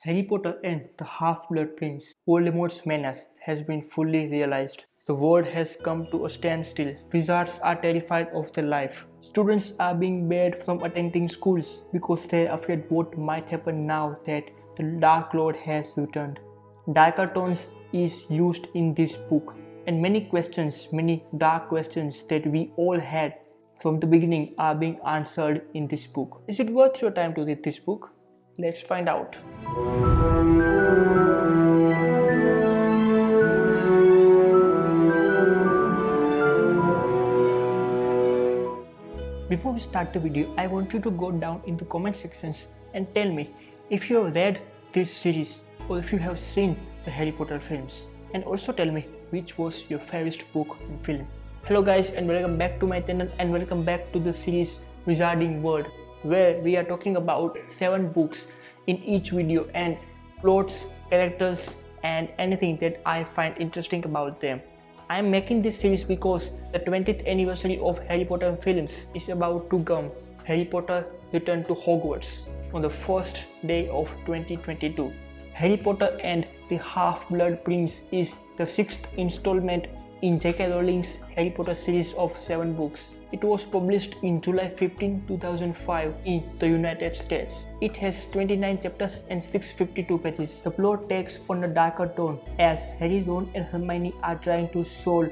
Harry Potter and the Half-Blood Prince, Voldemort's menace has been fully realized. The world has come to a standstill. Wizards are terrified of their life. Students are being barred from attending schools because they are afraid what might happen now that the Dark Lord has returned. Darker tones is used in this book, and many dark questions that we all had from the beginning are being answered in this book. Is it worth your time to read this book? Let's find out. Before we start the video, I want you to go down in the comment sections and tell me if you have read this series or if you have seen the Harry Potter films, and also tell me which was your favorite book and film. Hello guys, and welcome back to my channel and welcome back to the series Wizarding World, where we are talking about 7 books in each video and plots, characters and anything that I find interesting about them. I am making this series because the 20th anniversary of Harry Potter films is about to come. Harry Potter Return to Hogwarts on the first day of 2022. Harry Potter and the Half-Blood Prince is the 6th installment in J.K. Rowling's Harry Potter series of 7 books. It was published in July 15, 2005 in the United States. It has 29 chapters and 652 pages. The plot takes on a darker tone as Harry, Ron and Hermione are trying to solve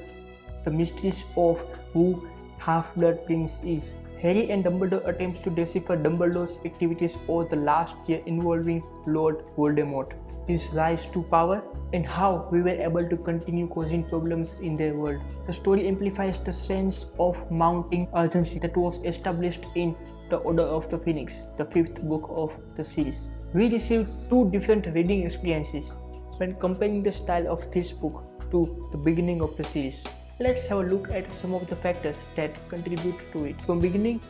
the mysteries of who Half-Blood Prince is. Harry and Dumbledore attempts to decipher Dumbledore's activities over the last year involving Lord Voldemort, his rise to power, and how we were able to continue causing problems in their world. The story amplifies the sense of mounting urgency that was established in The Order of the Phoenix, the 5th book of the series. We received 2 different reading experiences when comparing the style of this book to the beginning of the series. Let's have a look at some of the factors that contribute to it. From beginning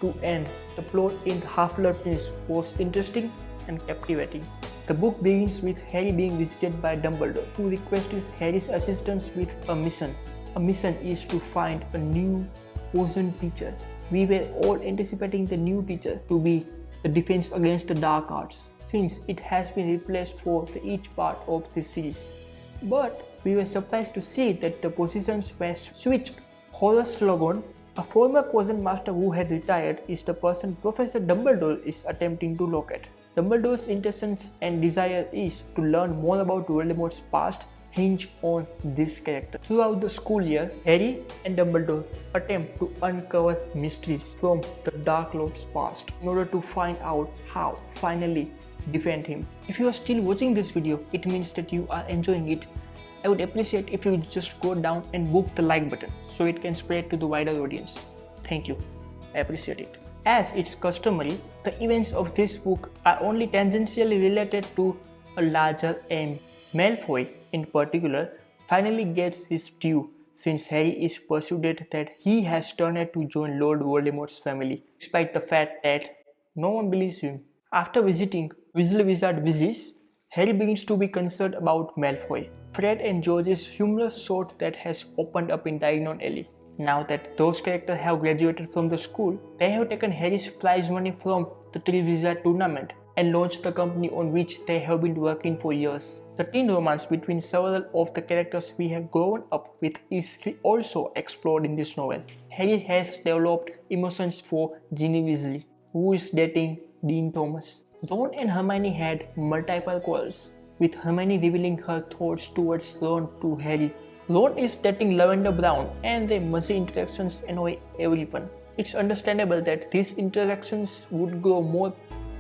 to end, the plot in Half-Blood Prince was interesting and captivating. The book begins with Harry being visited by Dumbledore, who requests Harry's assistance with a mission. A mission is to find a new poison teacher. We were all anticipating the new teacher to be the defense against the dark arts, since it has been replaced for each part of this series. But we were surprised to see that the positions were switched. Horace Slughorn, a former poison master who had retired, is the person Professor Dumbledore is attempting to locate. Dumbledore's intentions and desire is to learn more about Voldemort's past hinge on this character. Throughout the school year, Harry and Dumbledore attempt to uncover mysteries from the Dark Lord's past in order to find out how finally defend him. If you are still watching this video, it means that you are enjoying it. I would appreciate if you just go down and book the like button so it can spread to the wider audience. Thank you. I appreciate it. As it's customary, the events of this book are only tangentially related to a larger aim. Malfoy, in particular, finally gets his due since Harry is persuaded that he has turned to join Lord Voldemort's family, despite the fact that no one believes him. After visiting Weasley Wizard Vizis, Harry begins to be concerned about Malfoy, Fred and George's humorous short that has opened up in Diagon Alley. Now that those characters have graduated from the school, they have taken Harry's prize money from the Triwizard Tournament and launched the company on which they have been working for years. The teen romance between several of the characters we have grown up with is also explored in this novel. Harry has developed emotions for Ginny Weasley, who is dating Dean Thomas. Ron and Hermione had multiple quarrels, with Hermione revealing her thoughts towards Ron to Harry. Ron is dating Lavender Brown and their messy interactions annoy everyone. It's understandable that these interactions would grow more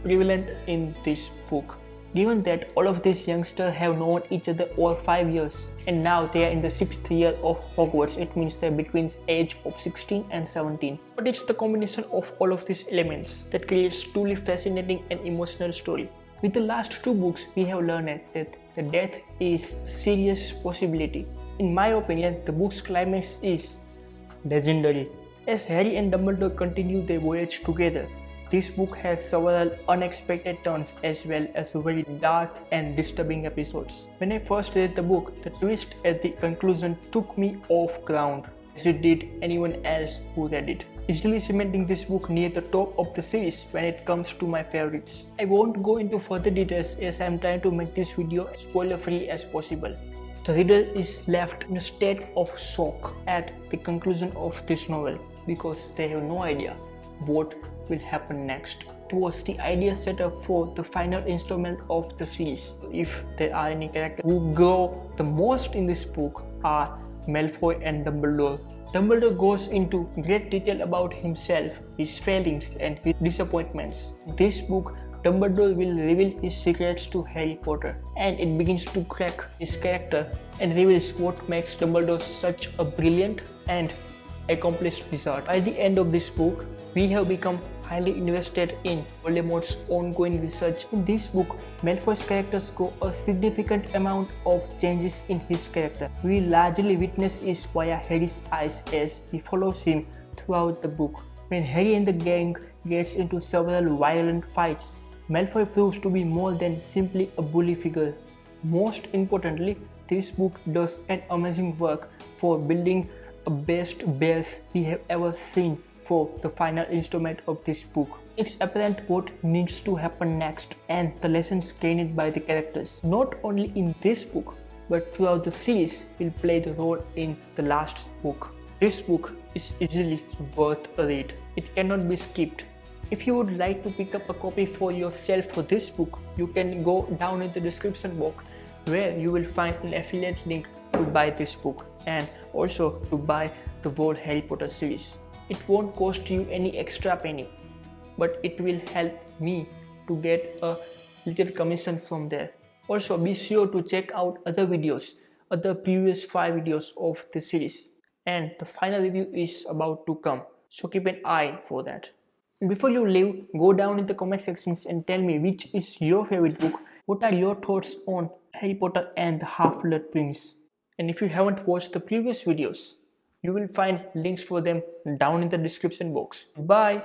prevalent in this book, given that all of these youngsters have known each other over 5 years and now they are in the 6th year of Hogwarts. It means they're between the age of 16 and 17. But it's the combination of all of these elements that creates truly fascinating and emotional story. With the last 2 books, we have learned that the death is a serious possibility. In my opinion, the book's climax is legendary. As Harry and Dumbledore continue their voyage together, this book has several unexpected turns as well as very dark and disturbing episodes. When I first read the book, the twist at the conclusion took me off ground, as it did anyone else who read it. easily cementing this book near the top of the series when it comes to my favorites. I won't go into further details as I am trying to make this video as spoiler free as possible. The reader is left in a state of shock at the conclusion of this novel because they have no idea what will happen next. It was the idea set up for the final installment of the series. If there are any characters who grow the most in this book are Malfoy and Dumbledore. Dumbledore goes into great detail about himself, his failings and his disappointments. In this book, Dumbledore will reveal his secrets to Harry Potter, and it begins to crack his character and reveals what makes Dumbledore such a brilliant and accomplished wizard. By the end of this book, we have become highly invested in Voldemort's ongoing research. In this book, Malfoy's characters go a significant amount of changes in his character. We largely witness it via Harry's eyes as he follows him throughout the book. When Harry and the gang gets into several violent fights, Malfoy proves to be more than simply a bully figure. Most importantly, this book does an amazing work for building a best bears we have ever seen for the final installment of this book. It's apparent what needs to happen next and the lessons gained by the characters, not only in this book but throughout the series, will play the role in the last book. This book is easily worth a read. It cannot be skipped. If you would like to pick up a copy for yourself for this book, you can go down in the description box where you will find an affiliate link to buy this book and also to buy the whole Harry Potter series. It won't cost you any extra penny, but it will help me to get a little commission from there. Also, be sure to check out other videos, other previous 5 videos of the series, and the final review is about to come, so keep an eye for that. And before you leave, go down in the comment sections and tell me which is your favorite book. What are your thoughts on Harry Potter and the Half-Blood Prince? And if you haven't watched the previous videos, you will find links for them down in the description box. Goodbye.